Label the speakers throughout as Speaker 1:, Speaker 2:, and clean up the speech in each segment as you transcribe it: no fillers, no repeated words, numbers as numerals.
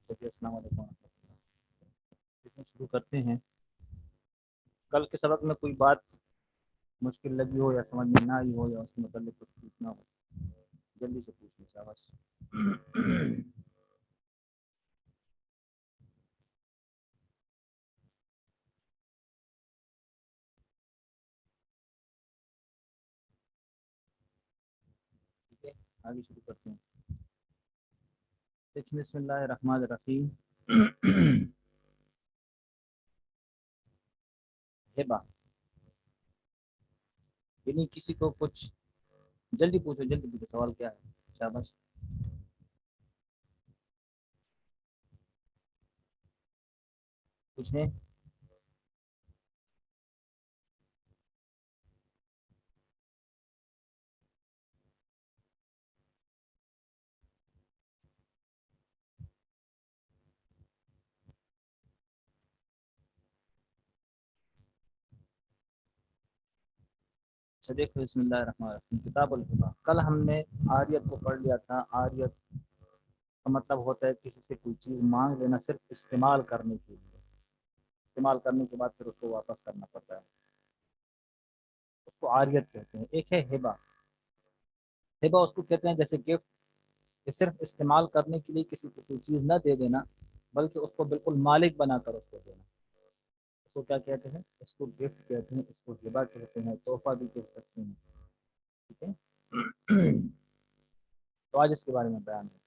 Speaker 1: चलिए अस्सलाम वालेकुम। इसमें शुरू करते हैं। कल के सबक में कोई बात मुश्किल लगी हो या समझ में ना आई हो या उसके मतलब कुछ पूछना हो, जल्दी से पूछ लो शाबाश। ठीक है, आगे शुरू करते हैं। बिस्मिल्लाह रहमान रहीम। हिबा यानी किसी को कुछ, जल्दी पूछो सवाल क्या है। शाबाश। पूछे। अच्छा देखो, बिस्मिल्लाह रहमान रहीम। किताबुल हिबा, कल हमने आरियत को पढ़ लिया था। आरियत का मतलब होता है किसी से कोई चीज़ मांग लेना सिर्फ इस्तेमाल करने के लिए। इस्तेमाल करने के बाद फिर उसको वापस करना पड़ता है, उसको आरियत कहते हैं। एक है हिबा। हिबा उसको कहते हैं जैसे गिफ्ट, कि सिर्फ इस्तेमाल करने के लिए किसी को कोई चीज़ न दे देना, बल्कि उसको बिल्कुल मालिक बनाकर उसको देना। इसको क्या कहते हैं? इसको गिफ्ट कहते हैं, इसको हिबा कहते हैं, तोहफा भी कह सकते हैं। ठीक है। तो आज इसके बारे में बयान है।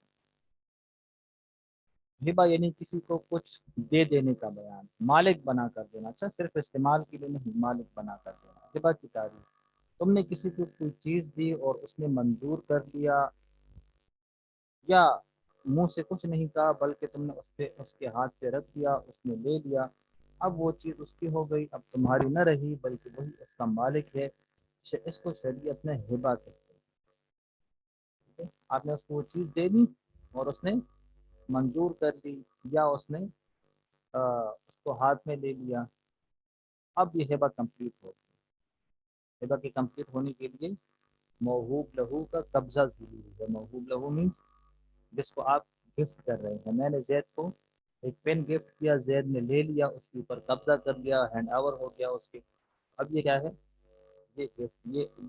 Speaker 1: हिबा यानी किसी को कुछ दे देने का बयान, मालिक बना कर देना। अच्छा, सिर्फ इस्तेमाल के लिए नहीं, मालिक बना कर देना। हिबा की तारीफ, तुमने किसी को कोई चीज़ दी और उसने मंजूर कर लिया, या मुंह से कुछ नहीं कहा बल्कि तुमने उसके हाथ पे रख दिया, उसने ले लिया। अब वो चीज़ उसकी हो गई, अब तुम्हारी न रही बल्कि वही उसका मालिक है। इसको शरीयत में हिबा कहते हैं। ठीक है? आपने उसको वो चीज़ दे दी और उसने मंजूर कर ली, या उसने उसको हाथ में ले लिया। अब ये हिबा कंप्लीट हो गई। हिबा के कंप्लीट होने के लिए मौहूब लहू का कब्जा जरूरी है। मौहूब लहू मीन्स जिसको आप गिफ्ट कर रहे हैं। मैंने जैद को एक पेन गिफ्ट किया, जैद ने ले लिया, उसके ऊपर कब्जा कर लिया, हैंड ओवर हो गया उसके। अब ये क्या है? ये गिफ्ट,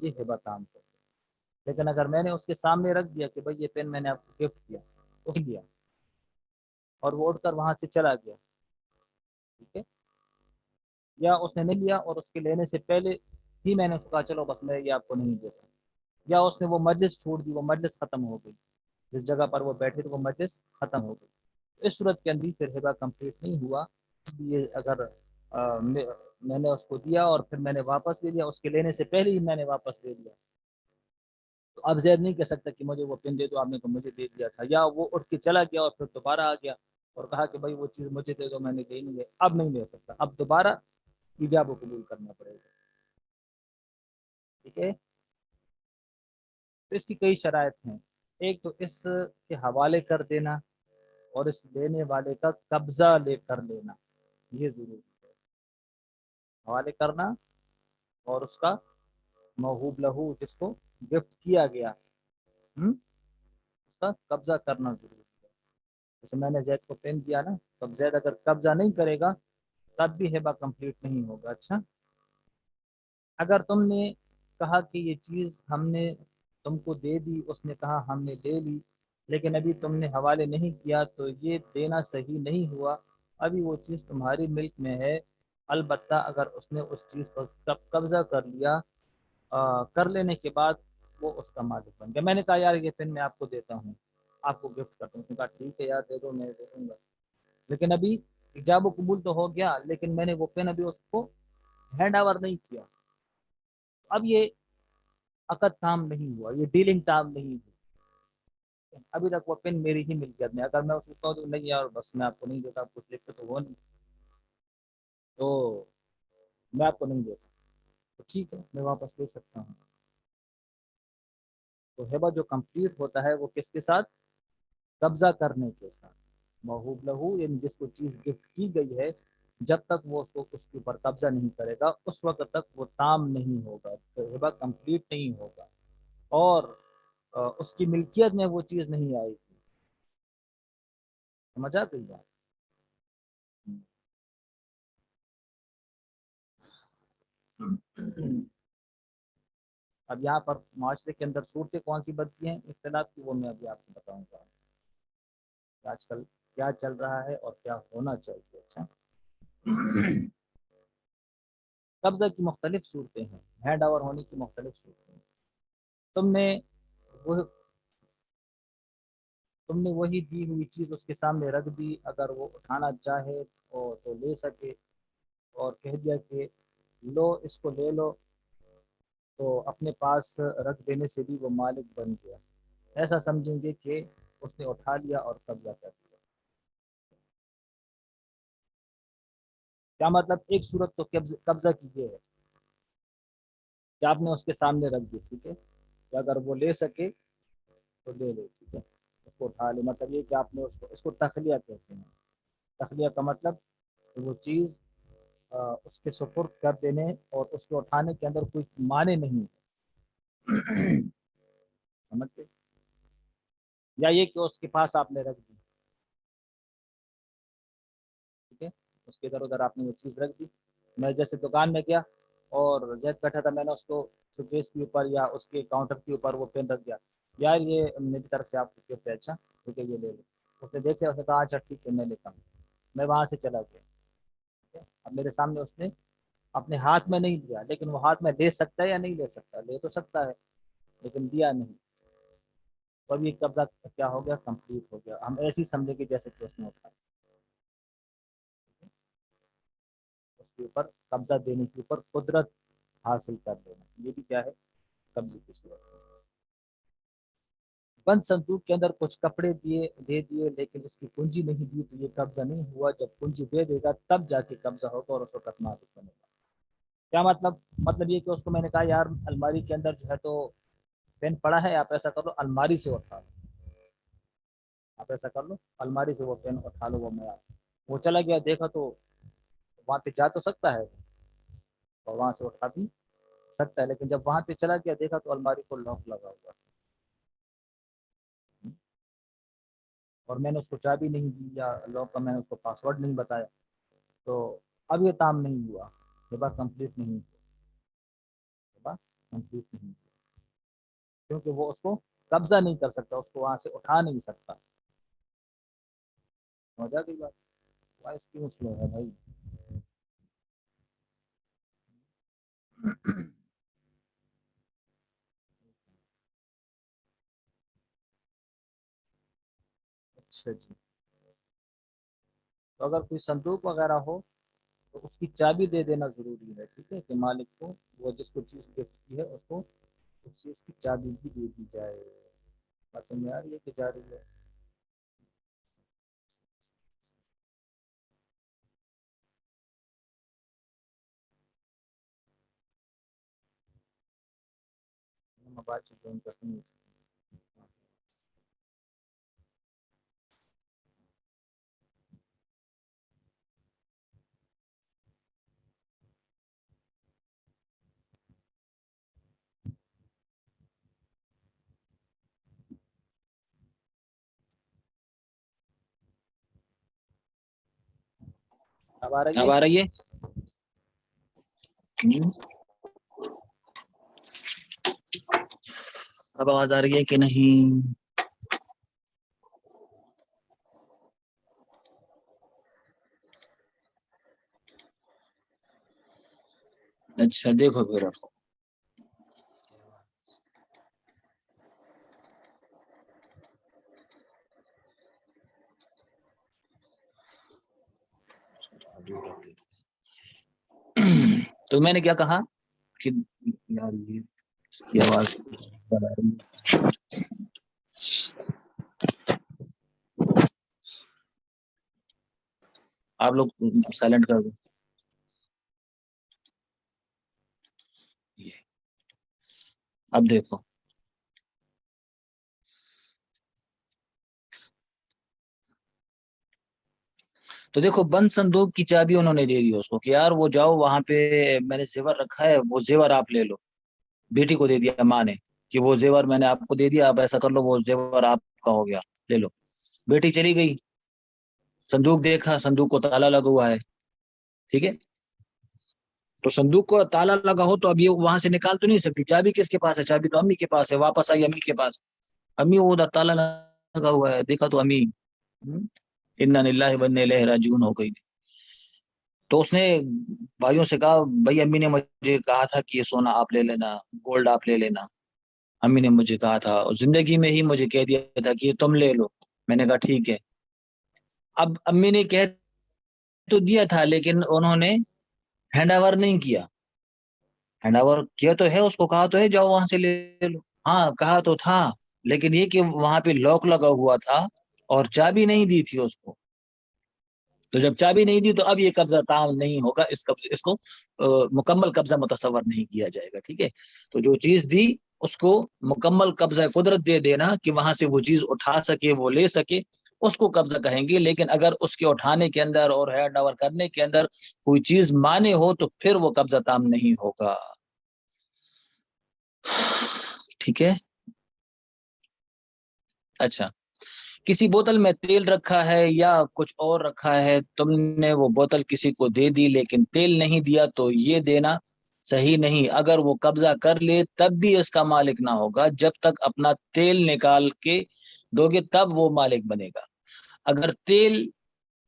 Speaker 1: ये हिबा काम कर है। लेकिन अगर मैंने उसके सामने रख दिया कि भाई ये पेन मैंने आपको गिफ्ट किया, तो लिया और वो उड़कर वहां से चला गया। ठीक है? या उसने नहीं लिया और उसके लेने से पहले ही मैंने उसको कहा चलो बस मैं ये आपको नहीं देता, या उसने वो मजलिस छोड़ दी, वो मजलिस खत्म हो गई, जिस जगह पर वो बैठे थे वो मजलिस खत्म हो गई। इस सूरत के अंदर फिर हिबा कंप्लीट नहीं हुआ। इसलिए अगर मैंने उसको दिया और फिर मैंने वापस ले लिया, उसके लेने से पहले ही मैंने वापस ले लिया, तो अब जैद नहीं कह सकता कि मुझे वो पेन दे दो, आपने तो मुझे दे दिया था। या वो उठ के चला गया और फिर दोबारा आ गया और कहा कि भाई वो चीज़ मुझे दे दो, मैंने दे नहीं है, अब नहीं दे सकता, अब दोबारा ईजाब कबूल करना पड़ेगा। ठीक है? तो इसकी कई शराइत हैं। एक तो इसके हवाले कर देना, और इस लेने वाले का कब्जा लेकर लेना, ये जरूरी है। हवाले करना और उसका मौहूब लहू जिसको गिफ्ट किया गया, उसका कब्जा करना जरूरी है। जैसे मैंने जैद को पेन दिया ना, तो अब जैद अगर कब्जा नहीं करेगा तब भी हिबा कंप्लीट नहीं होगा। अच्छा, अगर तुमने कहा कि ये चीज़ हमने तुमको दे दी, उसने कहा हमने ले ली, लेकिन अभी तुमने हवाले नहीं किया, तो ये देना सही नहीं हुआ। अभी वो चीज़ तुम्हारी मिल्क में है। अलबत्ता अगर उसने उस चीज़ पर कब्जा कर लिया, कर लेने के बाद वो उसका मालिक बन गया। मैंने कहा यार ये पेन मैं आपको देता हूँ, आपको गिफ्ट करता हूँ। उसने कहा ठीक है यार दे दो, मैं दे दूंगा। लेकिन अभी इजाब कबूल तो हो गया, लेकिन मैंने वो पेन अभी उसको हैंड ओवर नहीं किया। अब ये अकद काम नहीं हुआ, ये डीलिंग काम नहीं हुई। अभी तक वो पेन मेरी ही मिल्कियत में। अगर मैं उसको कह दूँ नहीं यार बस मैं आपको नहीं देता, आप कुछ लिखते तो वो नहीं, तो मैं आपको नहीं देता, तो ठीक है मैं वापस ले सकता हूँ। तो हिबा जो कंप्लीट होता है वो किसके साथ? कब्जा करने के साथ। महूब लहू यानी जिसको चीज़ गिफ्ट की गई है, जब तक वो उसको उसके ऊपर कब्जा नहीं करेगा उस वक्त तक वो ताम नहीं होगा, तो हिबा कंप्लीट नहीं होगा, और उसकी मिल्कियत में वो चीज़ नहीं आएगी। समझ आ गई बात। अब यहाँ पर माशरे के अंदर सूरतें कौन सी बनती हैं इख्तिलाफ की, वो मैं अभी आपको बताऊंगा आजकल क्या चल रहा है और क्या होना चाहिए। अच्छा, कब्जा की मुख्तलिफ सूरतें हैं, हैंड ओवर होने की मुख्तलिफ सूरतें हैं। तुमने वो तुमने वही दी हुई चीज़ उसके सामने रख दी, अगर वो उठाना चाहे तो ले सके, और कह दिया कि लो इसको ले लो, तो अपने पास रख देने से भी वो मालिक बन गया, ऐसा समझेंगे कि उसने उठा लिया और कब्जा कर लिया। क्या मतलब, एक सूरत तो कब्जा की ये है कि आपने उसके सामने रख दी, ठीक है, कि अगर वो ले सके तो ले ले, ठीक है, उसको उठा ले, मतलब ये कि आपने उसको तखलिया कहते हैं। तखलिया का मतलब कि वो चीज़ उसके सुपुर्द कर देने और उसको उठाने के अंदर कोई माने नहीं है। समझते, या ये कि उसके पास आपने रख दी, ठीक है, उसके इधर उधर आपने वो चीज़ रख दी। मैं जैसे दुकान में गया और जैद बैठा था, मैंने उसको शोकेस के ऊपर या उसके काउंटर के ऊपर वो पेन रख दिया, यार ये मेरी तरफ से आपको गिफ्ट है, अच्छा ठीक है ये ले लो। उसने देखे, उसने कहा अच्छा ठीक है मैं लेता हूँ। मैं वहाँ से चला गया, ठीक है? अब मेरे सामने उसने अपने हाथ में नहीं लिया, लेकिन वो हाथ में ले सकता है या नहीं ले सकता, ले तो सकता है, लेकिन दिया नहीं। तो अब ये कब्जा क्या हो गया, कंप्लीट हो गया, हम ऐसे ही समझे कि जैसे कि उसने उठाया, उसके ऊपर कब्जा देने के ऊपर कुदरत हासिल कर लेना, ये भी क्या है, कब्जे की सूरत है। बंद संदूक के अंदर कुछ कपड़े दे दिए लेकिन उसकी कुंजी नहीं दी, तो ये कब्जा नहीं हुआ, जब कुंजी दे देगा तब जाके कब्जा होगा और उसको कतना बनेगा। क्या मतलब ये कि उसको मैंने कहा यार अलमारी के अंदर जो है तो पेन पड़ा है, आप ऐसा कर लो अलमारी से उठा लो, आप ऐसा कर लो अलमारी से वो पेन उठा लो, वो मैं वो चला गया, देखा तो वहां पे जा तो सकता है और वहां से उठा भी सकता है, लेकिन जब वहां पे चला गया देखा तो अलमारी को लॉक लगा हुआ है, और मैंने उसको चाबी नहीं दी या लॉक का मैंने उसको पासवर्ड नहीं बताया, तो अब ये काम नहीं हुआ, हिबा कंप्लीट नहीं हुआ, हिबा कंप्लीट नहीं हुआ, क्योंकि वो उसको कब्जा नहीं कर सकता, उसको वहां से उठा नहीं सकता। समझ आ गई बात, वॉइस क्यों स्लो है भाई? अच्छा जी, तो अगर कोई संदूक वगैरह हो तो उसकी चाबी दे देना जरूरी है, ठीक है, कि मालिक को, वो जिसको चीज गिफ्ट की है उसको उस चीज की चाबी भी दे दी जाए। बात समझ में आ रही है कि जा रही है? मोबाइल से ज्वाइन करते हैं। अब आ रही
Speaker 2: अब
Speaker 1: है?
Speaker 2: आ रही है? अब आवाज आ रही है कि नहीं? अच्छा देखो फिर आप। तो मैंने क्या कहा कि यार ये आवाज आप लोग साइलेंट कर दो। अब देखो, तो देखो बंद संदूक की चाबी उन्होंने दे दी उसको कि यार वो जाओ वहां पे, मैंने जेवर रखा है, वो जेवर आप ले लो। बेटी को दे दिया माँ ने कि वो जेवर मैंने आपको दे दिया, आप ऐसा कर लो, वो जेवर आपका हो गया, ले लो। बेटी चली गई, صندوق دیکھا, صندوق کو تالا لگا ہوا ہے, ٹھیک ہے, تو صندوق کو تالا لگا ہو تو اب یہ وہاں سے نکال تو نہیں سکتی. چابی کس کے پاس ہے؟ چابی تو امی کے پاس ہے. واپس آئی امی کے پاس, امی وہ ادھر تالا لگا ہوا ہے, دیکھا تو امی انا للہ و انا الیہ راجعون ہو گئی. تو اس نے بھائیوں سے کہا بھائی امی نے مجھے کہا تھا کہ یہ سونا آپ لے لینا, گولڈ آپ لے لینا, امی نے مجھے کہا تھا, اور زندگی میں ہی مجھے کہہ دیا تھا کہ یہ تم لے لو. میں نے کہا ٹھیک ہے. اب امی نے کہہ تو دیا تھا لیکن انہوں نے ہینڈ اوور نہیں کیا. ہینڈ اوور کیا تو ہے, اس کو کہا تو ہے جاؤ وہاں سے لے لو, ہاں کہا تو تھا, لیکن یہ کہ وہاں پہ لاک لگا ہوا تھا اور چابی نہیں دی تھی اس کو. تو جب چابی نہیں دی تو اب یہ قبضہ تام نہیں ہوگا, اس کو مکمل قبضہ متصور نہیں کیا جائے گا, ٹھیک ہے. تو جو چیز دی اس کو مکمل قبضہ قدرت دے دینا کہ وہاں سے وہ چیز اٹھا سکے, وہ لے سکے, اس کو قبضہ کہیں گے. لیکن اگر اس کے اٹھانے کے اندر اور ہینڈ اوور کرنے کے اندر کوئی چیز مانے ہو تو پھر وہ قبضہ تام نہیں ہوگا, ٹھیک ہے. اچھا, کسی بوتل میں تیل رکھا ہے یا کچھ اور رکھا ہے, تم نے وہ بوتل کسی کو دے دی لیکن تیل نہیں دیا, تو یہ دینا صحیح نہیں. اگر وہ قبضہ کر لے تب بھی اس کا مالک نہ ہوگا, جب تک اپنا تیل نکال کے دو گے تب وہ مالک بنے گا. اگر تیل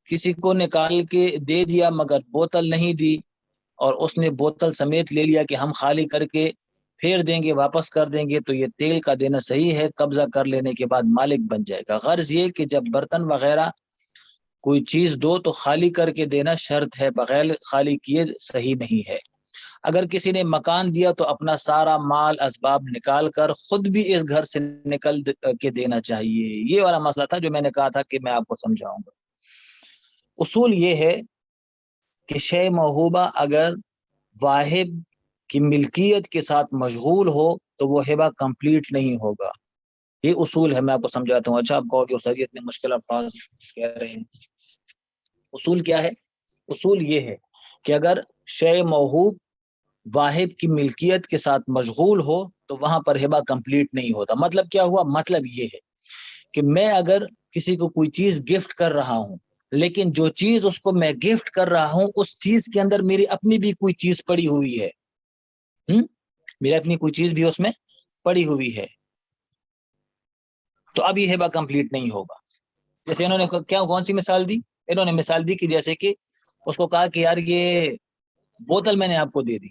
Speaker 2: کسی کو نکال کے دے دیا مگر بوتل نہیں دی اور اس نے بوتل سمیت لے لیا کہ ہم خالی کر کے پھیر دیں گے, واپس کر دیں گے, تو یہ تیل کا دینا صحیح ہے, قبضہ کر لینے کے بعد مالک بن جائے گا. غرض یہ کہ جب برتن وغیرہ کوئی چیز دو تو خالی کر کے دینا شرط ہے, بغیر خالی کیے صحیح نہیں ہے. اگر کسی نے مکان دیا تو اپنا سارا مال اسباب نکال کر خود بھی اس گھر سے نکل کے دینا چاہیے. یہ والا مسئلہ تھا جو میں نے کہا تھا کہ میں آپ کو سمجھاؤں گا. اصول یہ ہے کہ شے موہوبہ اگر واہب کی ملکیت کے ساتھ مشغول ہو تو وہ ہبہ کمپلیٹ نہیں ہوگا. یہ اصول ہے, میں آپ کو سمجھاتا ہوں. اچھا, آپ کو جو شریعت نے مشکل الفاظ کہہ رہے ہیں, اصول کیا ہے؟ اصول یہ ہے کہ اگر شے موہوب واہب کی ملکیت کے ساتھ مشغول ہو تو وہاں پر ہبہ کمپلیٹ نہیں ہوتا. مطلب کیا ہوا؟ مطلب یہ ہے کہ میں اگر کسی کو کوئی چیز گفٹ کر رہا ہوں, لیکن جو چیز اس کو میں گفٹ کر رہا ہوں اس چیز کے اندر میری اپنی بھی کوئی چیز پڑی ہوئی ہے, میری اپنی کوئی چیز بھی اس میں پڑی ہوئی ہے, تو اب یہ ہبہ کمپلیٹ نہیں ہوگا. جیسے انہوں نے کون سی مثال دی؟ انہوں نے مثال دی کہ جیسے کہ اس کو کہا کہ یار یہ بوتل میں نے آپ کو دے دی,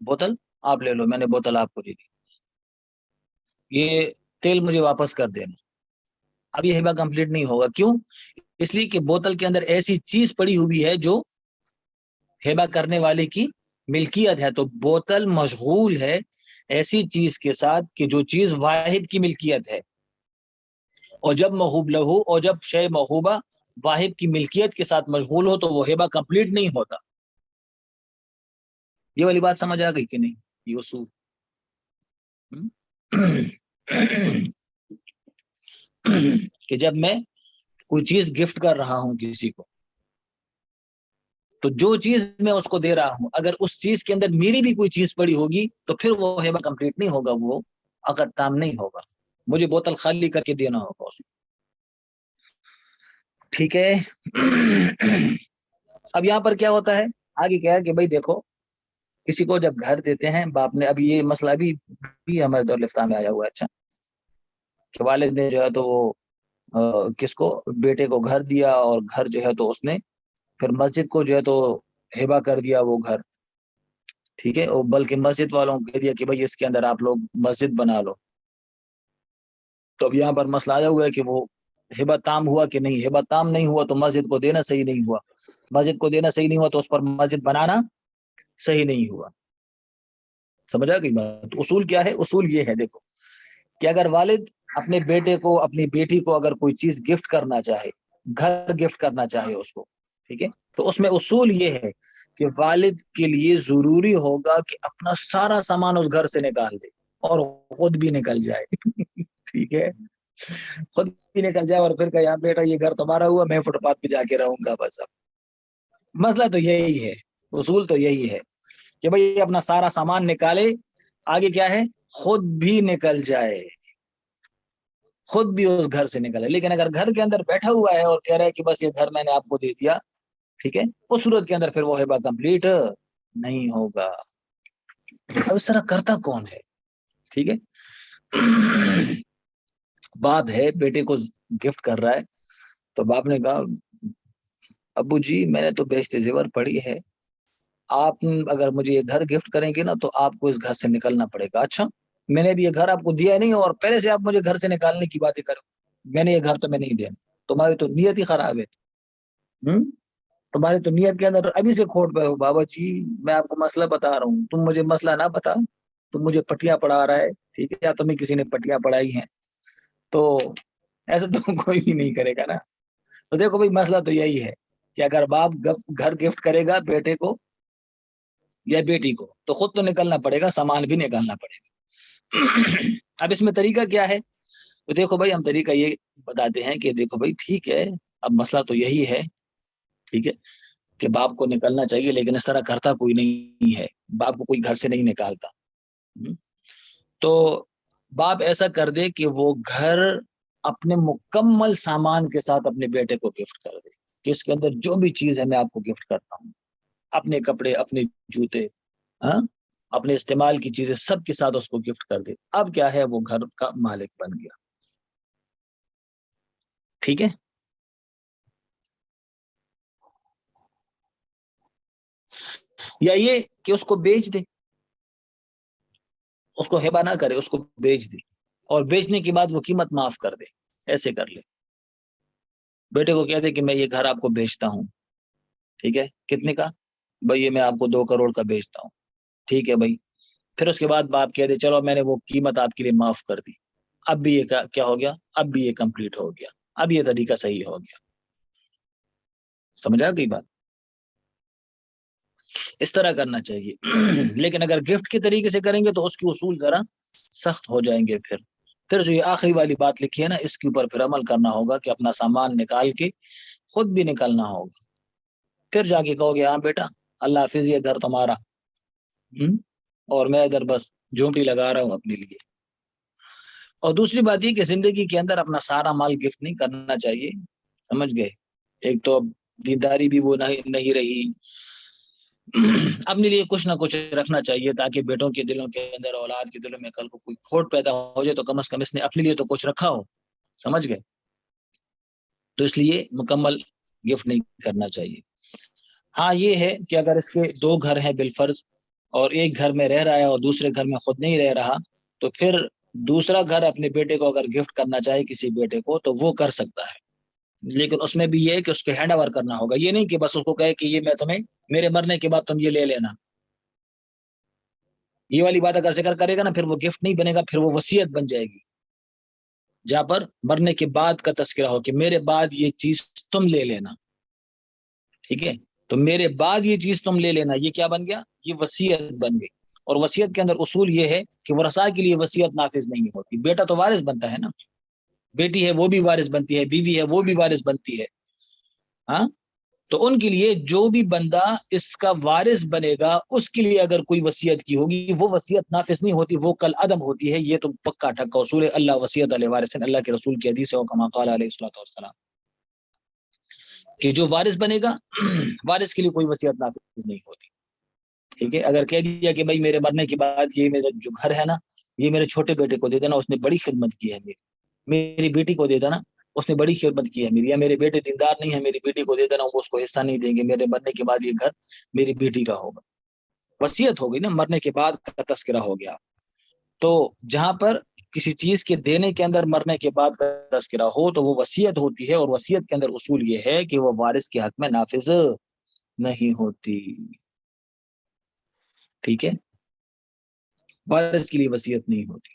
Speaker 2: بوتل آپ لے لو, میں نے بوتل آپ کو دے دی, یہ تیل مجھے واپس کر دینا. اب یہ ہبہ کمپلیٹ نہیں ہوگا. کیوں؟ اس لیے کہ بوتل کے اندر ایسی چیز پڑی ہوئی ہے جو ہبہ کرنے والے کی ملکیت ہے. تو بوتل مشغول ہے ایسی چیز کے ساتھ کہ جو چیز واحد کی ملکیت ہے, اور جب موہوب لہو اور جب شے موہوبہ واحد کی ملکیت کے ساتھ مشغول ہو تو وہ ہبہ کمپلیٹ نہیں ہوتا. یہ والی بات سمجھ آ گئی کہ نہیں؟ یہ اصول کہ جب میں کوئی چیز گفٹ کر رہا ہوں کسی کو تو جو چیز میں اس کو دے رہا ہوں اگر اس چیز کے اندر میری بھی کوئی چیز پڑی ہوگی تو پھر وہ ہبہ کمپلیٹ نہیں ہوگا, وہ عقد تام نہیں ہوگا. مجھے بوتل خالی کر کے دینا ہوگا اس کو, ٹھیک ہے. اب یہاں پر کیا ہوتا ہے آگے کیا ہے کہ بھائی دیکھو, کسی کو جب گھر دیتے ہیں باپ نے, ابھی یہ مسئلہ بھی ہمارے دور افتاح میں آیا ہوا ہے. اچھا, کہ والد نے جو ہے تو وہ کس کو, بیٹے کو گھر دیا, اور گھر جو ہے تو اس نے پھر مسجد کو جو ہے تو ہبہ کر دیا وہ گھر, ٹھیک ہے, اور بلکہ مسجد والوں کو کہہ دیا کہ بھائی اس کے اندر آپ لوگ مسجد بنا لو. تو اب یہاں پر مسئلہ آیا ہوا ہے کہ وہ ہبہ تام ہوا کہ نہیں. ہبہ تام نہیں ہوا تو مسجد کو دینا صحیح نہیں ہوا, مسجد کو دینا صحیح نہیں ہوا تو اس پر مسجد بنانا صحیح نہیں ہوا. سمجھا گئی بات؟ اصول کیا ہے؟ اصول یہ ہے دیکھو کہ اگر والد اپنے بیٹے کو, اپنی بیٹی کو اگر کوئی چیز گفٹ کرنا چاہے, گھر گفٹ کرنا چاہے اس کو, ٹھیک ہے, تو اس میں اصول یہ ہے کہ والد کے لیے ضروری ہوگا کہ اپنا سارا سامان اس گھر سے نکال دے اور خود بھی نکل جائے. ٹھیک ہے, خود بھی نکل جائے اور پھر کہ یار بیٹا یہ گھر تمہارا ہوا, میں فٹ پاتھ پہ جا کے رہوں گا بس. اب مسئلہ تو یہی ہے, اصول تو یہی ہے کہ بھئی اپنا سارا سامان نکالے, آگے کیا ہے, خود بھی نکل جائے, خود بھی اس گھر سے نکلے. لیکن اگر گھر کے اندر بیٹھا ہوا ہے اور کہہ رہا ہے کہ بس یہ گھر میں نے آپ کو دے دیا, ٹھیک ہے, اس صورت کے اندر پھر وہ ہبہ کمپلیٹ نہیں ہوگا. اب اس طرح کرتا کون ہے؟ ٹھیک ہے, باپ ہے, بیٹے کو گفٹ کر رہا ہے, تو باپ نے کہا ابو جی میں نے تو بیشت زیور پڑی ہے, آپ اگر مجھے یہ گھر گفٹ کریں گے نا تو آپ کو اس گھر سے نکلنا پڑے گا. اچھا, میں نے بھی یہ گھر آپ کو دیا نہیں اور پہلے سے آپ مجھے گھر سے نکالنے کی باتیں کرو, میں نے یہ گھر تمہیں نہیں دینا, تمہاری تو نیت ہی خراب ہے. تمہاری تو نیت کے اندر ابھی سے کھوٹ پہ ہو. بابا جی میں آپ کو مسئلہ بتا رہا ہوں, تم مجھے مسئلہ نہ بتا, تم مجھے پٹیاں پڑھا رہا ہے, ٹھیک ہے, یا تمہیں کسی نے پٹیاں پڑھائی ہیں, تو ایسا تو کوئی بھی نہیں کرے گا نا. تو دیکھو بھائی مسئلہ تو یہی ہے کہ اگر باپ گھر گفٹ کرے گا بیٹے کو یا بیٹی کو تو خود تو نکلنا پڑے گا, سامان بھی نکالنا پڑے گا. اب اس میں طریقہ کیا ہے؟ تو دیکھو بھائی ہم طریقہ یہ بتاتے ہیں کہ دیکھو بھائی ٹھیک ہے, اب مسئلہ تو یہی ہے, ٹھیک ہے, کہ باپ کو نکلنا چاہیے, لیکن اس طرح کرتا کوئی نہیں ہے, باپ کو کوئی گھر سے نہیں نکالتا. تو باپ ایسا کر دے کہ وہ گھر اپنے مکمل سامان کے ساتھ اپنے بیٹے کو گفٹ کر دے, کہ اس کے اندر جو بھی چیز ہے میں آپ کو گفٹ کرتا ہوں, اپنے کپڑے, اپنے جوتے, اپنے استعمال کی چیزیں سب کے ساتھ اس کو گفٹ کر دے. اب کیا ہے, وہ گھر کا مالک بن گیا. ٹھیک ہے, یا یہ کہ اس کو بیچ دے, اس کو ہبہ نہ کرے, اس کو بیچ دے, اور بیچنے کے بعد وہ قیمت معاف کر دے. ایسے کر لے, بیٹے کو کہہ دے کہ میں یہ گھر آپ کو بیچتا ہوں, ٹھیک ہے, کتنے کا؟ بھائی یہ میں آپ کو 2 کروڑ کا بیچتا ہوں, ٹھیک ہے بھائی. پھر اس کے بعد باپ کہہ دے چلو میں نے وہ قیمت آپ کے لیے معاف کر دی. اب بھی یہ کیا ہو گیا, اب بھی یہ کمپلیٹ ہو گیا, اب یہ طریقہ صحیح ہو گیا. سمجھا گئی بات؟ اس طرح کرنا چاہیے. لیکن اگر گفٹ کے طریقے سے کریں گے تو اس کے اصول ذرا سخت ہو جائیں گے. پھر جو یہ آخری والی بات لکھی ہے نا, اس کے اوپر پھر عمل کرنا ہوگا کہ اپنا سامان نکال کے خود بھی نکلنا ہوگا. پھر جا کے کہو گے ہاں بیٹا اللہ حافظ یہ گھر تمہارا, اور میں ادھر بس جھونٹی لگا رہا ہوں اپنے لیے. اور دوسری بات یہ کہ زندگی کے اندر اپنا سارا مال گفٹ نہیں کرنا چاہیے. سمجھ گئے؟ ایک تو اب دینداری بھی وہ نہیں رہی, اپنے لیے کچھ نہ کچھ رکھنا چاہیے تاکہ بیٹوں کے دلوں کے اندر, اولاد کے دلوں میں کل کو کوئی کھوٹ پیدا ہو جائے تو کم از کم اس نے اپنے لیے تو کچھ رکھا ہو. سمجھ گئے؟ تو اس لیے مکمل گفٹ نہیں کرنا چاہیے. ہاں یہ ہے کہ اگر اس کے 2 گھر ہیں بالفرض, اور ایک گھر میں رہ رہا ہے اور دوسرے گھر میں خود نہیں رہ رہا, تو پھر دوسرا گھر اپنے بیٹے کو اگر گفٹ کرنا چاہے کسی بیٹے کو تو وہ کر سکتا ہے. لیکن اس میں بھی یہ ہے کہ اس کو ہینڈ اوور کرنا ہوگا. یہ نہیں کہ بس اس کو کہے کہ یہ میں تمہیں میرے مرنے کے بعد تم یہ لے لینا. یہ والی بات اگر ذکر کرے گا نا پھر وہ گفٹ نہیں بنے گا, پھر وہ وصیت بن جائے گی, جہاں پر مرنے کے بعد کا تذکرہ ہو کہ میرے بعد یہ چیز تم لے لینا. ٹھیک ہے, تو میرے بعد یہ چیز تم لے لینا, یہ کیا بن گیا؟ یہ وصیت بن گئی. اور وصیت کے اندر اصول یہ ہے کہ ورثاء کے لیے وصیت نافذ نہیں ہوتی. بیٹا تو وارث بنتا ہے نا, بیٹی ہے وہ بھی وارث بنتی ہے, بیوی ہے وہ بھی وارث بنتی ہے. ہاں, تو ان کے لیے جو بھی بندہ اس کا وارث بنے گا اس کے لیے اگر کوئی وصیت کی ہوگی وہ وصیت نافذ نہیں ہوتی, وہ کل عدم ہوتی ہے. یہ تو پکا ٹھکا اصول ہے. اللہ وصیت علی وارث, اللہ کے رسول کی حدیث ہے کما قال علیہ الصلوۃ والسلام, کہ جو وارث بنے گا وارث کے لیے کوئی وصیت نافذ نہیں ہوتی. ٹھیک ہے, اگر کہہ دیا کہ بھائی میرے مرنے کے بعد یہ میرا جو گھر ہے نا یہ میرے چھوٹے بیٹے کو دے دینا, اس نے بڑی خدمت کی ہے, میری بیٹی کو دے دینا, اس نے بڑی خدمت کی ہے میری, یا میرے بیٹے دیندار نہیں ہے میری بیٹی کو دے دینا, وہ اس کو حصہ نہیں دیں گے, میرے مرنے کے بعد یہ گھر میری بیٹی کا ہوگا. وصیت ہو گئی نا, مرنے کے بعد کا تذکرہ ہو گیا. تو جہاں پر کسی چیز کے دینے کے اندر مرنے کے بعد کا تذکرہ ہو تو وہ وصیت ہوتی ہے, اور وصیت کے اندر اصول یہ ہے کہ وہ وارث کے حق میں نافذ نہیں ہوتی. ٹھیک ہے, وارث کے لیے وصیت نہیں ہوتی.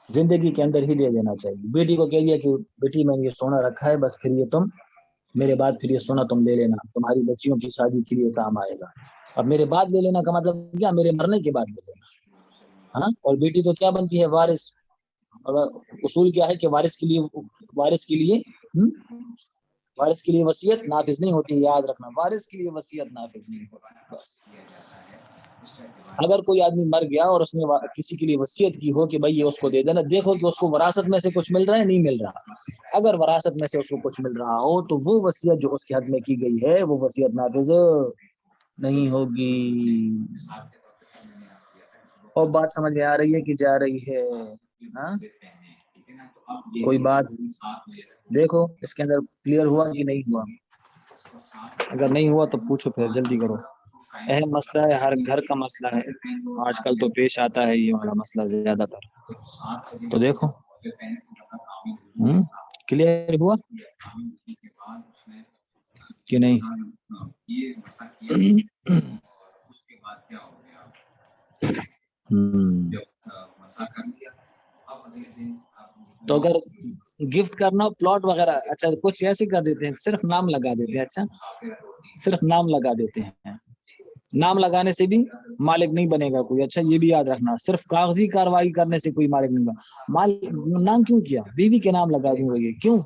Speaker 2: زندگی کے اندر ہی دے دینا چاہیے. بیٹی کو کہہ دیا کہ بیٹی میں نے یہ سونا رکھا ہے, بس پھر یہ تم میرے بعد پھر یہ سونا تم لے لینا, تمہاری بچیوں کی شادی کے لیے کام آئے گا. اب میرے بعد لے لینا کا مطلب کیا؟ میرے مرنے کے بعد لے لینا. ہاں, اور بیٹی تو کیا بنتی ہے؟ وارث. اصول کیا ہے کہ وارث کے لیے وصیت نافذ نہیں ہوتی. یاد رکھنا, وارث کے لیے وصیت نافذ نہیں ہوتی. بس اگر کوئی آدمی مر گیا اور اس نے کسی کے لیے وصیت کی ہو کہ بھائی یہ اس کو دے دینا، دیکھو کہ اس کو وراثت میں سے کچھ مل رہا ہے نہیں مل رہا، اگر وراثت میں سے اس کو کچھ مل رہا ہو تو وہ وصیت جو اس کے حق میں کی گئی ہے وہ وصیت نافذ نہیں ہوگی۔ اور بات سمجھ میں آ رہی ہے کہ جا رہی ہے؟ ہاں کوئی بات دیکھو اس کے اندر کلیئر ہوا کہ نہیں ہوا؟ اگر نہیں ہوا تو پوچھو، پھر جلدی کرو، اہم مسئلہ ہے، ہر گھر کا مسئلہ ہے، آج کل تو پیش آتا ہے یہ والا مسئلہ زیادہ تر، تو دیکھو کلیئر ہوا کہ نہیں؟ تو اگر گفٹ کرنا پلاٹ وغیرہ، اچھا کچھ ایسے کر دیتے ہیں صرف نام لگا دیتے ہیں، اچھا صرف نام لگا دیتے ہیں، نام لگانے سے بھی مالک نہیں بنے گا کوئی، اچھا یہ بھی یاد رکھنا، صرف کاغذی کاروائی کرنے سے کوئی مالک نہیں بنے۔ نام کیوں کیا؟ بیوی کے نام لگا دوں گا، یہ کیوں؟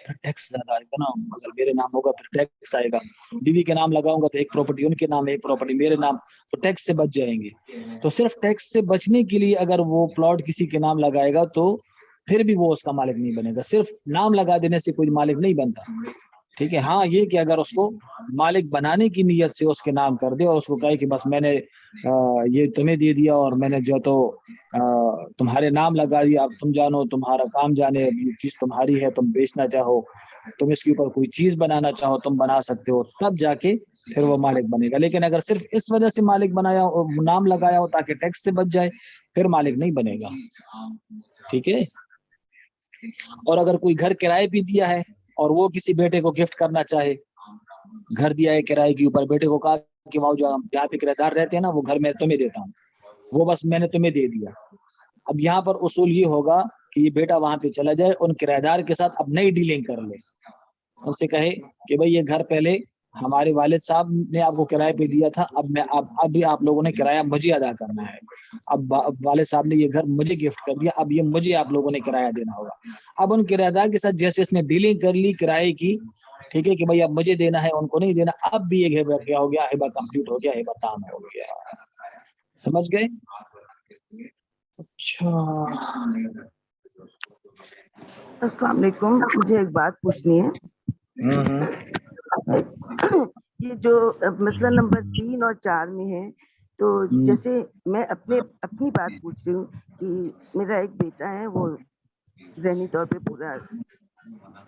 Speaker 2: پھر ٹیکس زیادہ آئے گا نا، اگر میرے نام ہوگا پھر ٹیکس آئے گا، بیوی کے نام لگاؤں گا تو ایک پراپرٹی ان کے نام، ایک پراپرٹی میرے نام، تو ٹیکس سے بچ جائیں گے۔ تو صرف ٹیکس سے بچنے کے لیے اگر وہ پلاٹ کسی کے نام لگائے گا تو پھر بھی وہ اس کا مالک نہیں بنے گا، صرف نام لگا دینے سے کوئی مالک نہیں بنتا، ٹھیک ہے؟ ہاں یہ کہ اگر اس کو مالک بنانے کی نیت سے اس کے نام کر دے اور اس کو کہے کہ بس میں نے یہ تمہیں دے دیا اور میں نے جو تو تمہارے نام لگا دیا، اب تم جانو، تمہارا کام جانے، یہ چیز تمہاری ہے، تم بیچنا چاہو، تم اس کے اوپر کوئی چیز بنانا چاہو تم بنا سکتے ہو، تب جا کے پھر وہ مالک بنے گا۔ لیکن اگر صرف اس وجہ سے مالک بنایا اور نام لگایا ہو تاکہ ٹیکس سے بچ جائے، پھر مالک نہیں بنے گا، ٹھیک ہے؟ اور اگر کوئی گھر کرائے پہ دیا ہے اور وہ کسی بیٹے کو گفٹ کرنا چاہے، گھر دیا ہے کرائے کے اوپر، بیٹے کو کہا کہ وہ جہاں پہ کرایہ دار رہتے ہیں نا وہ گھر میں تمہیں دیتا ہوں، وہ بس میں نے تمہیں دے دیا۔ اب یہاں پر اصول یہ ہوگا کہ یہ بیٹا وہاں پہ چلا جائے، ان کرایہ دار کے ساتھ اب نئی ڈیلنگ کر لے، ان سے کہے کہ بھئی یہ گھر پہلے ہمارے والد صاحب نے آپ کو کرائے پہ دیا تھا، اب بھی آپ لوگوں نے کرایہ مجھے ادا کرنا ہے، اب والد صاحب نے یہ گھر مجھے گفٹ کر دیا، اب یہ مجھے آپ لوگوں نے کرایہ دینا ہوگا۔ اب ان کرایہ دار کے ساتھ جیسے اس نے ڈیلنگ کر لی کرائے کی، ٹھیک ہے کہ بھئی اب مجھے دینا ہے ان کو نہیں دینا، اب بھی یہ ہبہ کیا ہو گیا، ہبہ کمپلیٹ ہو گیا، ہبہ تام ہو گیا، سمجھ گئے؟ اچھا
Speaker 3: السلام علیکم، مجھے ایک بات پوچھنی ہے۔ یہ جو مسئلہ نمبر 3 اور 4 میں ہے، تو جیسے میں اپنی بات پوچھ رہی ہوں کہ میرا ایک بیٹا ہے، وہ ذہنی طور پہ پورا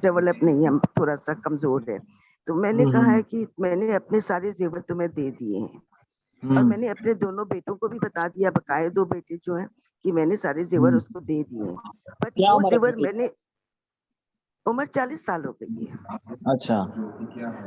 Speaker 3: ڈیولپ نہیں ہے، تھوڑا سا کمزور ہے، تو میں نے کہا ہے کہ میں نے اپنے سارے زیور تمہیں دے دیے ہیں، اور میں نے اپنے دونوں بیٹوں کو بھی بتا دیا، بقائے 2 بیٹے جو ہیں، کہ میں نے سارے زیور اس کو دے دیے ہیں، بٹ
Speaker 2: کیا
Speaker 3: وہ
Speaker 2: عمر
Speaker 3: زیور
Speaker 2: ہے؟
Speaker 3: میں نے، عمر 40 سال ہو گئی ہے،
Speaker 2: اچھا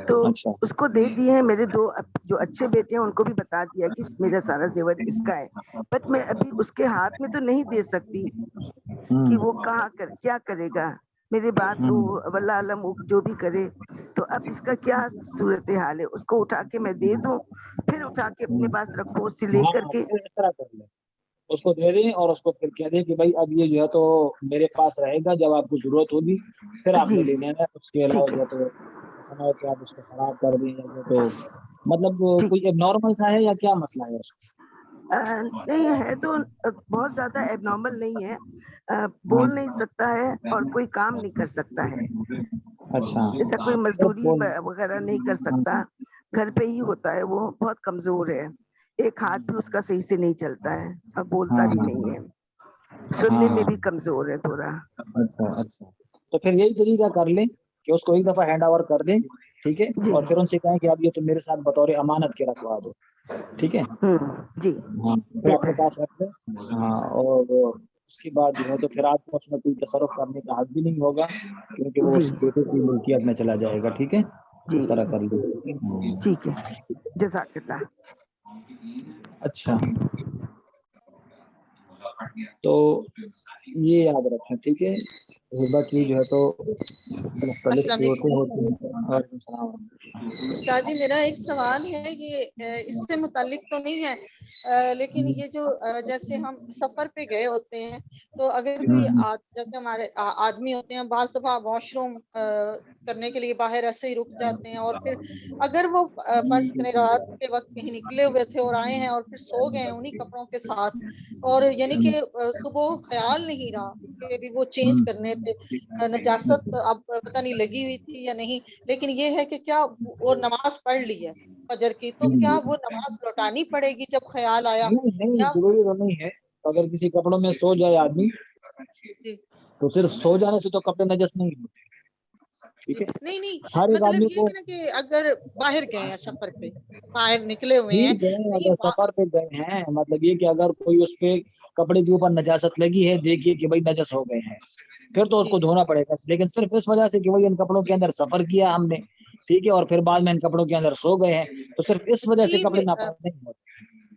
Speaker 3: تو
Speaker 2: اچھا
Speaker 3: اس کو دے دیے ہیں۔ میرے 2 جو اچھے بیٹے ہیں ان کو بھی بتا دیا کہ میرا سارا زیور اس کا ہے، بٹ میں ابھی اس کے ہاتھ میں تو نہیں دے سکتی کہ وہ کیا کرے گا، میرے بات تو واللہ علم جو بھی کرے۔ تو اب اس کا کیا صورتحال ہے؟ اس کو اٹھا کے میں دے دوں، پھر اٹھا کے اپنے پاس رکھوں اس سے لے کر کے؟
Speaker 2: پھر اس طرح کر لیں، اس کو دے دیں اور اس کو پھر کہہ دیں کہ بھائی اب یہ جو ہے تو میرے پاس رہے گا، جب آپ کو ضرورت ہوگی پھر آپ
Speaker 3: جی
Speaker 2: لے لینا ہے، اس کے علاوہ
Speaker 3: ٹھیک
Speaker 2: جو
Speaker 3: ہے،
Speaker 2: ہے تو ایسا نہ ہو کہ آپ اس کو خراب کر دیں، یا تو مطلب
Speaker 3: ٹھیک
Speaker 2: کوئی اب نارمل سا ہے یا کیا مسئلہ ہے اس کا؟
Speaker 3: نہیں ہے تو بہت زیادہ ایب نارمل نہیں ہے، بول نہیں سکتا ہے اور کوئی کام نہیں کر سکتا ہے،
Speaker 2: اچھا
Speaker 3: ایسا کوئی
Speaker 2: صرف
Speaker 3: مزدوری وغیرہ نہیں کر سکتا، گھر پہ ہی ہوتا ہے، وہ بہت کمزور ہے، ایک ہاتھ بھی اس کا صحیح سے نہیں چلتا ہے اور بولتا بھی نہیں ہے، سننے میں بھی کمزور ہے تھوڑا۔
Speaker 2: اچھا اچھا، تو پھر یہی طریقہ کر لیں کہ اس کو ایک دفعہ ہینڈ اوور کر دیں، ٹھیک ہے،
Speaker 3: جی
Speaker 2: اور پھر ان سے کہیں کہ اب یہ تو میرے ساتھ بطور امانت کے رکھوا دو، ٹھیک ہے،
Speaker 3: جی
Speaker 2: ہاں پھر اپنے
Speaker 3: بہتر ہے،
Speaker 2: پاس رکھ دیں، ہاں، اور اس کے بعد جو ہے تو پھر آپ کو اس میں کوئی تصرف کرنے کا حق بھی نہیں ہوگا، کیونکہ وہ
Speaker 3: جی
Speaker 2: اس بیٹے کی ملکیت میں چلا جائے گا، ٹھیک ہے،
Speaker 3: جی
Speaker 2: اس طرح کر لیں۔
Speaker 3: ٹھیک ہے، جزاک اللہ۔
Speaker 2: اچھا تو یہ یاد رکھیں، ٹھیک ہے، हिबा की जो है तो मुख्तलिफ
Speaker 4: अस्सलाम
Speaker 2: सूरतें
Speaker 4: वालेकुम।
Speaker 2: होती हैं। वालेकुम सलाम।
Speaker 4: उस्ताद जी, मेरा एक सवाल है, ये इससे मुतालिक तो नहीं है, लेकिन ये जो जैसे हम सफर पे गए होते हैं, तो अगर कोई जैसे हमारे आदमी होते हैं, बाज दफा वॉशरूम करने के लिए बाहर ऐसे ही रुक जाते हैं, और फिर अगर वो फर्ज करें रात के वक्त कहीं निकले हुए थे और आए हैं और फिर सो गए हैं उन्हीं कपड़ों के साथ, और यानी कि सुबह ख्याल नहीं रहा कि भी वो चेंज करने थे, नजासत अब पता नहीं लगी हुई थी या नहीं, लेकिन ये है कि क्या वो नमाज पढ़ ली है फजर की, तो क्या वो नमाज लौटानी पड़ेगी जब ख्याल आया,
Speaker 2: नहीं नहीं,
Speaker 4: या
Speaker 2: जरूरी तो नहीं है। अगर किसी कपड़ों में सो जाए आदमी
Speaker 4: जी
Speaker 2: तो सिर्फ सो जाने से तो कपड़े नजस नहीं होते। ठीक
Speaker 4: जी
Speaker 2: है,
Speaker 4: नहीं नहीं,
Speaker 2: हर एक
Speaker 4: मतलब
Speaker 2: आदमी
Speaker 4: ये
Speaker 2: को।
Speaker 4: है ना कि अगर बाहर गए हैं, सफर पे बाहर निकले हुए हैं
Speaker 2: ठीक है,
Speaker 4: कहीं
Speaker 2: अगर सफर पे गए हैं, मतलब ये कि अगर कोई उस पे कपड़े के ऊपर नजासत लगी है, देखिए कि भाई नजस हो गए हैं, फिर तो उसको
Speaker 4: जी
Speaker 2: धोना पड़ेगा। लेकिन सिर्फ इस वजह से कि भाई इन कपड़ों के अंदर सफर किया हमने, ठीक है, और फिर बाद में इन कपड़ों के अंदर सो गए हैं, तो सिर्फ इस वजह से
Speaker 4: जी
Speaker 2: कपड़े नापाक नहीं होते।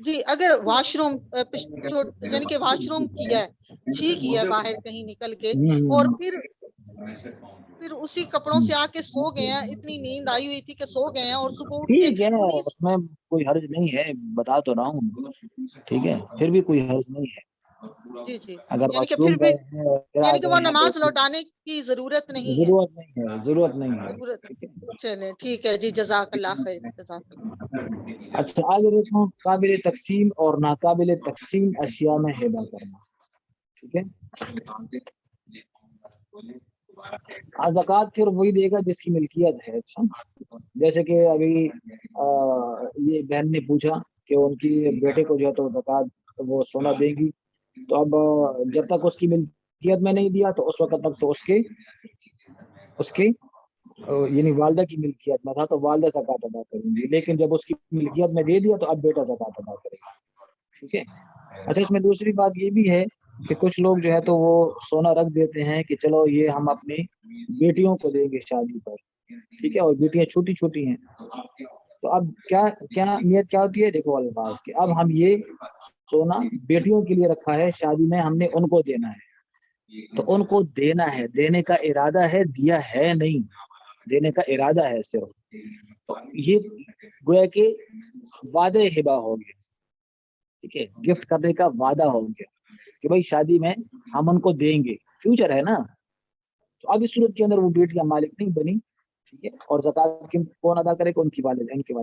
Speaker 4: जी, अगर वॉशरूम यानी कि वॉशरूम किया है, छी किया है बाहर कहीं निकल के, और
Speaker 2: हम्म।
Speaker 4: फिर उसी कपड़ों से आके सो गए हैं, इतनी नींद आई हुई थी कि सो गए हैं, और सुबह उठ के
Speaker 2: ठीक है,
Speaker 4: उन्हीं
Speaker 2: उसमें कोई हर्ज नहीं है, बता तो रहा हूँ। ठीक है, फिर भी कोई हर्ज नहीं है।
Speaker 4: जी जी,
Speaker 2: अगर
Speaker 4: यानी कि
Speaker 2: वॉशरूम
Speaker 4: फिर भी,
Speaker 2: गए हैं और फिर आ
Speaker 4: यानी कि
Speaker 2: गए
Speaker 4: वो
Speaker 2: हैं तो
Speaker 4: नमाज लौटाने की जरूरत नहीं है।
Speaker 2: जरूरत नहीं है, जरूरत नहीं है।
Speaker 4: जरूरत,
Speaker 2: ठीक है।
Speaker 4: चले ठीक है जी, जज़ाकल्लाह खैर, जज़ाकल्लाह।
Speaker 2: अच्छा, आगे देखो, काबिल तकसीम और नाकाबिल तकसीम अशिया में हिबा करना। ठीक है, ज़कात फिर वही देगा जिसकी मिल्कियत है। अच्छा, जैसे कि अभी ये बहन ने पूछा कि उनकी बेटे को जो है तो ज़कात वो सोना देगी, तो अब जब तक उसकी मिल्कियत में नहीं दिया तो उस वक्त तक तो उसके उसके यानी वालदा की मिल्कियत में था तो वालदा ज़कात अदा करेंगी, लेकिन जब उसकी मिल्कियत में दे दिया तो अब बेटा ज़कात अदा करेगा। ठीक है। अच्छा, इसमें दूसरी बात ये भी है कि कुछ लोग जो है तो वो सोना रख देते हैं कि चलो ये हम अपनी बेटियों को देंगे शादी पर। ठीक है, और बेटियां छोटी छोटी हैं, तो अब क्या क्या नियत क्या होती है, देखो अल्फाज की, अब हम ये सोना बेटियों के लिए रखा है, शादी में हमने उनको देना है, तो उनको देना है, देने का इरादा है, दिया है नहीं, देने का इरादा है सिर्फ, तो ये गोया कि वादे हिबा हो गए। ठीक है, गिफ्ट करने का वादा हो गया कि भाई शादी में हम उनको देंगे, फ्यूचर है ना। तो अब इस सूरत के अंदर वो बेटियां मालिक नहीं बनी। ठीक है, और ज़कात कौन अदा करेगा, उनके वालिदैन की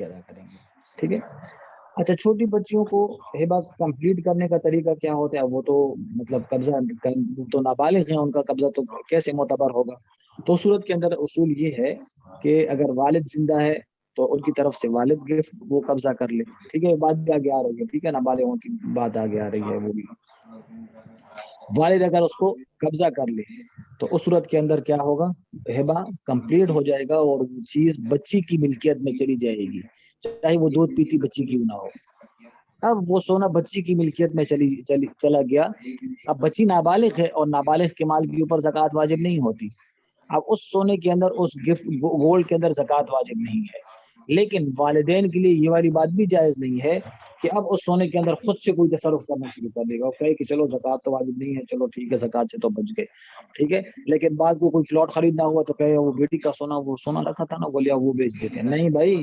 Speaker 2: अदा करेंगे। ठीक है। अच्छा, छोटी बच्चियों को हिबा कंप्लीट करने का तरीका क्या होता है, वो तो मतलब कब्जा तो नाबालिग है, उनका कब्जा तो कैसे मोतबर होगा। तो सूरत के अंदर उसूल ये है कि अगर वालिद जिंदा है तो उनकी तरफ से वालिद गिफ्ट वो कब्जा कर ले। ठीक है, बात भी आगे आ रही है। ठीक है, नाबालिगों की बात आगे आ रही है, वो भी वालिद अगर उसको कब्जा कर ले तो उस सूरत के अंदर क्या होगा, हिबा कंप्लीट हो जाएगा और वो चीज बच्ची की मिल्कियत में चली जाएगी, चाहे वो दूध पीती बच्ची क्यों ना हो। अब वो सोना बच्ची की मिल्कियत में चला गया। अब बच्ची नाबालिग है और नाबालिग के माल के ऊपर ज़कात वाजिब नहीं होती। अब उस सोने के अंदर, उस गिफ्ट गोल्ड के अंदर ज़कात वाजिब नहीं है, लेकिन वालिदैन के लिए ये वाली बात भी जायज़ नहीं है कि अब उस सोने के अंदर खुद से कोई तसर्रुफ करना शुरू कर देगा और कहे कि चलो ज़कात तो वाजिब नहीं है, चलो ठीक है, ज़कात से तो बच गए। ठीक है, लेकिन बाद को कोई प्लॉट खरीदना हुआ तो कहे वो बेटी का सोना, वो सोना रखा था ना, बोलिए वो बेच देते हैं। नहीं भाई,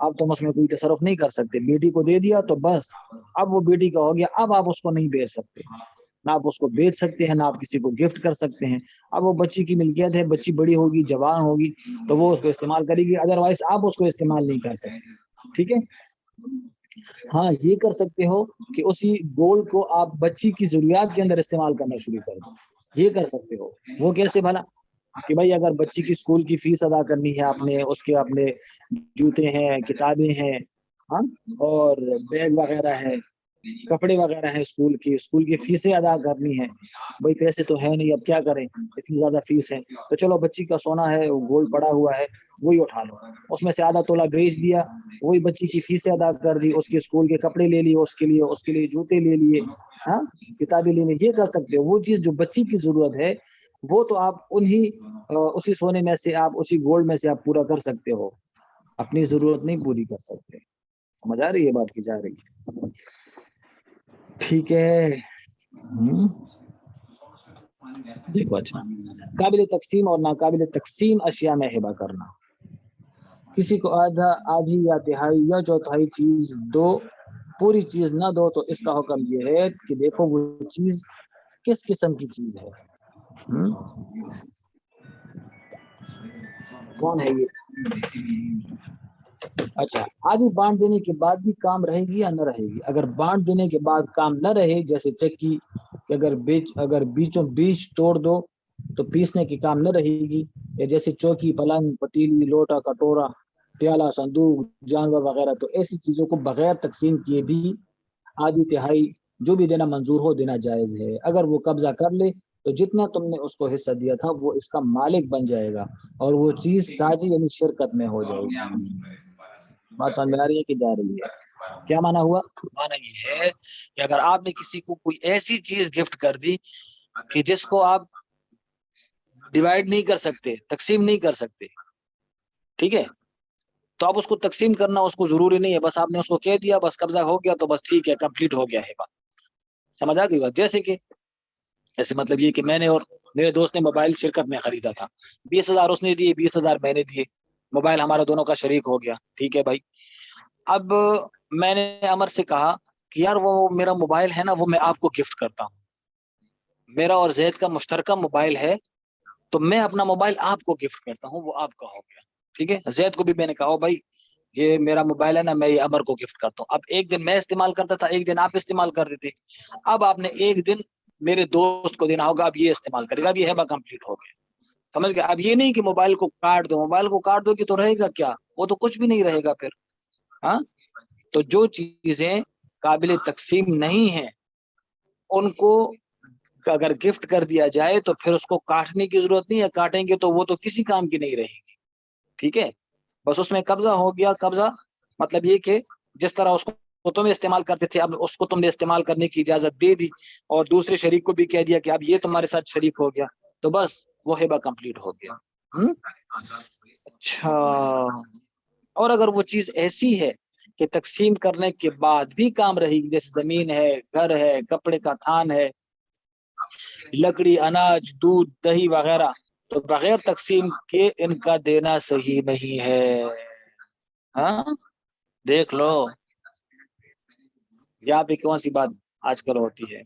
Speaker 2: अब तुम उसमें कोई तसर्रुफ नहीं कर सकते, बेटी को दे दिया तो बस, अब वो बेटी का हो गया, अब आप उसको नहीं बेच सकते, ना आप उसको बेच सकते हैं, ना आप किसी को गिफ्ट कर सकते हैं। अब वो बच्ची की मिल्कियत है, बच्ची बड़ी होगी, जवान होगी, तो वो उसको इस्तेमाल करेगी, अदरवाइज आप उसको इस्तेमाल नहीं कर सकते। ठीक है, हाँ ये कर सकते हो कि उसी गोल्ड को आप बच्ची की जरूरियात के अंदर इस्तेमाल करना शुरू कर दो, ये कर सकते हो। वो कैसे भला, कि भाई अगर बच्ची की स्कूल की फीस अदा करनी है आपने, उसके अपने जूते हैं, किताबें हैं, हाँ, और बैग वगैरह है, कपड़े वगैरह हैं, स्कूल की फीसें अदा करनी है, भाई पैसे तो है नहीं, अब क्या करें, इतनी ज्यादा फीस है, तो चलो बच्ची का सोना है, वो गोल्ड पड़ा हुआ है, वही उठा लो, उसमें से आधा तोला बेच दिया, वही बच्ची की फीसें अदा कर दी, उसके स्कूल के कपड़े ले लिए, उसके लिए जूते ले लिए, हाँ, किताबें ले ली, ये कर सकते हो। वो चीज जो बच्ची की जरूरत है वो तो आप उसी सोने में से, आप उसी गोल्ड में से आप पूरा कर सकते हो, अपनी जरूरत नहीं पूरी कर सकते। समझ आ रही है बात की जा रही है। ठीक है। देखो अच्छा, काबिल तकसीम और नाकाबिल तकसीम अशिया में हिबा करना, किसी को आधा, आधी या तिहाई या चौथाई चीज दो, पूरी चीज ना दो, तो इसका हुक्म ये है कि देखो वो चीज किस किस्म की चीज है। कौन है ये? अच्छा, आधी बांट देने के बाद भी काम रहेगी या न रहेगी? अगर बांट देने के बाद काम न रहे, जैसे चक्की कि अगर बीचों बीच तोड़ दो तो पीसने की काम न रहेगी, या जैसे चौकी, पलंग, पतीली, लोटा, कटोरा, प्याला, संदूक, जानवर वगैरह, तो ऐसी चीजों को बगैर तकसीम किए भी आधी तिहाई जो भी देना मंजूर हो, देना जायज है। अगर वो कब्जा कर ले तो जितना तुमने उसको हिस्सा दिया था वो इसका मालिक बन जाएगा और वो चीज साझी यानी शिरकत में हो जाएगी। बात समझ में आ रही है कि जा रही है? क्या माना हुआ? माना ये है कि अगर आपने किसी को कोई ऐसी चीज गिफ्ट कर दी कि जिसको आप डिवाइड नहीं कर सकते, तकसीम नहीं कर सकते, ठीक है, तो आप उसको तकसीम करना उसको जरूरी नहीं है, बस आपने उसको कह दिया, बस कब्जा हो गया तो बस ठीक है, कंप्लीट हो गया है बात। समझ आ गई बात? जैसे कि ऐसे मतलब ये कि मैंने और मेरे दोस्त ने मोबाइल शिरकत में खरीदा था, 20,000 उसने दिए, 20,000 मैंने दिए, मोबाइल हमारा दोनों का शरीक हो गया, ठीक है भाई। अब मैंने अमर से कहा कि यार वो मेरा मोबाइल है ना, वो मैं आपको गिफ्ट करता हूँ, मेरा और जैद का मुश्तरका मोबाइल है, तो मैं अपना मोबाइल आपको गिफ्ट करता हूँ, वो आपका हो गया, ठीक है। जैद को भी मैंने कहा भाई ये मेरा मोबाइल है ना, मैं ये अमर को गिफ्ट करता हूँ। अब एक दिन मैं इस्तेमाल करता था, एक दिन आप इस्तेमाल करते थे, अब आपने एक दिन मेरे दोस्त को देना होगा, अब ये इस्तेमाल करेगा, अब ये है कंप्लीट हो गया। समझ गया? अब ये नहीं कि मोबाइल को काट दो, मोबाइल को काट दो कि तो रहेगा क्या, वो तो कुछ भी नहीं रहेगा फिर। हाँ, तो जो चीजें काबिल तकसीम नहीं है उनको अगर गिफ्ट कर दिया जाए तो फिर उसको काटने की जरूरत नहीं है, काटेंगे तो वो तो किसी काम की नहीं रहेगी, ठीक है। बस उसमें कब्जा हो गया, कब्जा मतलब ये कि जिस तरह उसको तुम इस्तेमाल करते थे, अब उसको तुमने इस्तेमाल करने की इजाजत दे दी और दूसरे शरीक को भी कह दिया कि अब ये तुम्हारे साथ शरीक हो गया, तो बस वो हिबा कंप्लीट हो गया। अच्छा, और अगर वो चीज ऐसी है कि तकसीम करने के बाद भी काम रहेगी, जैसे जमीन है, घर है, कपड़े का थान है, लकड़ी, अनाज, दूध, दही वगैरह, तो बगैर तकसीम के इनका देना सही नहीं है। हाँ, देख लो यहाँ पे कौन सी बात आजकल होती है।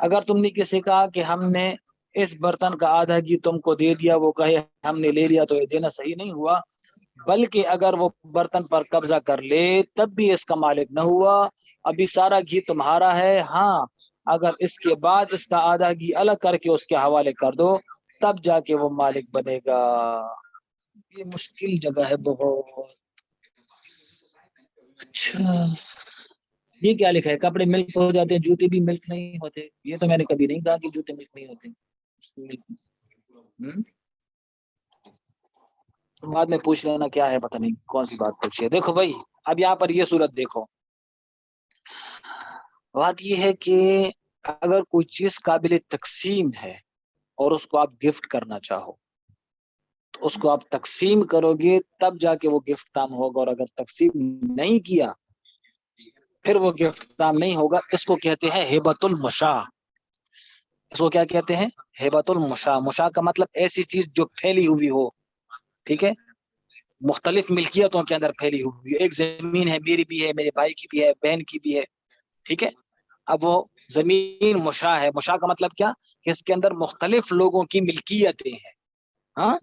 Speaker 2: अगर तुमने किसी कहा कि हमने इस बर्तन का आधा घी तुमको दे दिया, वो कहे हमने ले लिया, तो ये देना सही नहीं हुआ, बल्कि अगर वो बर्तन पर कब्जा कर ले तब भी इसका मालिक न हुआ, अभी सारा घी तुम्हारा है। हाँ, अगर इसके बाद इसका आधा घी अलग करके उसके हवाले कर दो तब जाके वो मालिक बनेगा। ये मुश्किल जगह है बहुत। अच्छा, ये क्या लिखा है? कपड़े मिल्क हो जाते हैं, जूते भी मिल्क नहीं होते। ये तो मैंने कभी नहीं कहा कि जूते मिल्क नहीं होते। बाद में पूछ लेना क्या है, पता नहीं कौन सी बात पूछी है। देखो भाई, अब यहाँ पर ये सूरत देखो, बात ये है कि अगर कोई चीज काबिल तकसीम है और उसको आप गिफ्ट करना चाहो तो उसको आप तकसीम करोगे तब जाके वो गिफ्ट काम होगा, और अगर तकसीम नहीं किया फिर वो गिफ्ट काम नहीं होगा। इसको कहते हैं हिबतुल मुशा। इसको क्या कहते हैं? हिबतुल मुशा। मुशा का मतलब ऐसी चीज जो फैली हुई हो, ठीक है, मुख्तलिफ मिल्कियतों के अंदर फैली हुई। एक जमीन है, मेरी भी है, मेरे भाई की भी है, बहन की भी है, ठीक है। अब वो जमीन मुशा है। मुशा का मतलब क्या? कि इसके अंदर मुख्तलिफ लोगों की मिल्कियतें हैं। हाँ,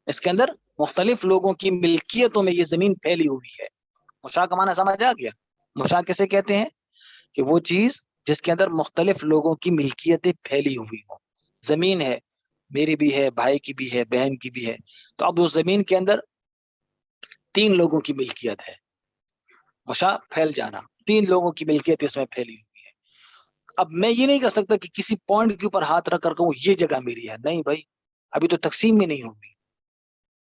Speaker 2: इसके अंदर मुख्तलिफ लोगों की मिल्कियतों में ये जमीन फैली हुई है। मुशा का माना समझ आ गया? मुशा किसे कहते हैं? कि वो चीज जिसके अंदर मुख्तलिफ लोगों की मिल्कियतें फैली हुई हो। जमीन है, मेरी भी है, भाई की भी है, बहन की भी है, तो अब उस जमीन के अंदर 3 लोगों की मिल्कियत है। मुशा फैल जाना, 3 लोगों की मिल्कियत इसमें फैली हुई है। अब मैं ये नहीं कर सकता कि किसी पॉइंट के ऊपर हाथ रख कर कहूँ ये जगह मेरी है। नहीं भाई, अभी तो तकसीम में नहीं होगी।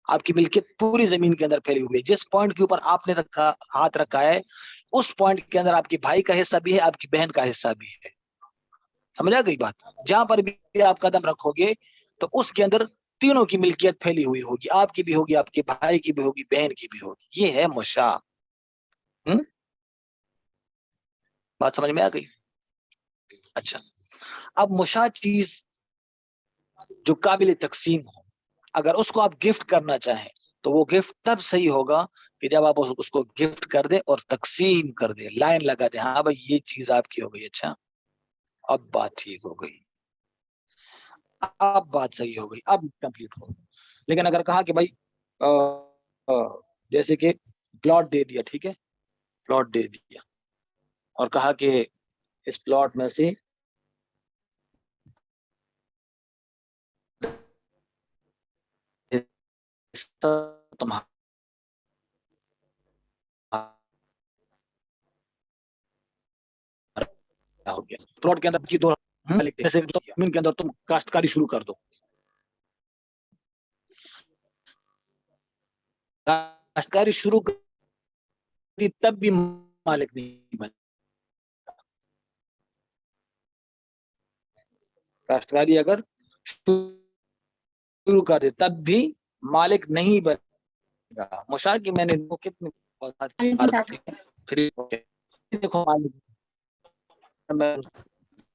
Speaker 2: आपकी मिल्कियत पूरी जमीन के अंदर फैली हुई है। जिस पॉइंट के ऊपर आपने रखा, हाथ रखा है, उस पॉइंट के अंदर आपके भाई का हिस्सा भी है, आपकी बहन का हिस्सा भी है। समझ आ गई बात? जहां पर भी आप कदम रखोगे तो उसके अंदर तीनों की मिल्कियत फैली हुई होगी, आपकी भी होगी, आपके भाई की भी होगी, बहन की भी होगी। ये है मुशा। बात समझ में आ गई? अच्छा, अब मुशा चीज جو قابل تقسیم ہو. اگر اس کو آپ گفٹ کرنا چاہیں تو وہ گفٹ تب صحیح ہوگا کہ جب آپ اس کو گفٹ کر دیں اور تقسیم کر دیں, لائن لگا دیں, ہاں بھائی یہ چیز آپ کی ہو گئی, اچھا اب بات ٹھیک ہو گئی, اب بات صحیح ہو گئی, اب کمپلیٹ ہو گئی. لیکن اگر کہا کہ بھائی جیسے کہ پلاٹ دے دیا, ٹھیک ہے, پلاٹ دے دیا اور کہا کہ اس پلاٹ میں سے تمہارا ہو گیا, پلاٹ کے اندر کی دو زمین کے اندر تم کاشتکاری شروع کر دو, کاشتکاری شروع کر تب بھی مالک نہیں بنے, کاشتکاری اگر شروع کر دے تب بھی مالک نہیں بنے گا. مشاہ کی میں نے کتنی دیکھو مالک